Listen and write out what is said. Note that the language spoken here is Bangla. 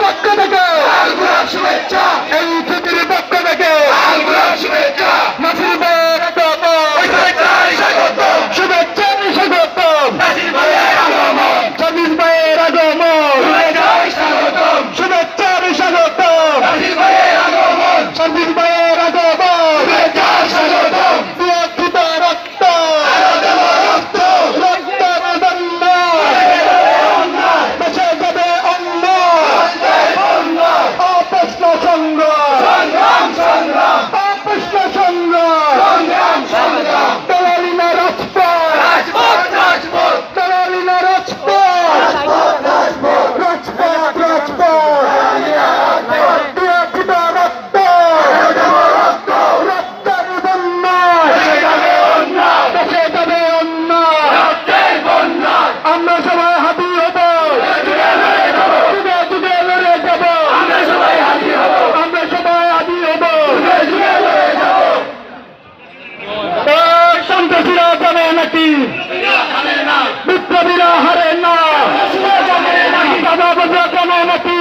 পক্ষ থেকে শুভেচ্ছা এই ছুটির পক্ষ থেকে শুভেচ্ছা নাসির ভাইয়ের স্বাগতম শুভেচ্ছা স্বাগতম নাসির ভাইয়ের আগমন সাবির ভাইয়ের আগমন স্বাগতম শুভেচ্ছার স্বাগতম নাসির ভাইয়ের আগমন সাবির ভাইয়ের আগমন স্বাগতম সুরক্ষিত রক্ত রক্ত রক্তের জন্য দেশে যাবে অন্য অপ্রশ্ন সংগ্রাম সংগ্রাম অপ্রশ্ন সংগ্রাম দলালিনা রাজপথ রাজপথ দলালিনা রাজপথ রাজপথ সুরক্ষিত রক্ত রক্তের জন্য দেশে যাবে অন্য আমরা সবাই হাতি হব যুগে যুগে লড়ে যাব আমরা সবাই হাতি হব সন্ত্রাসীরা জানে নাকি বিপ্লবীরা হারে না দাদা বাজা জানে নাকি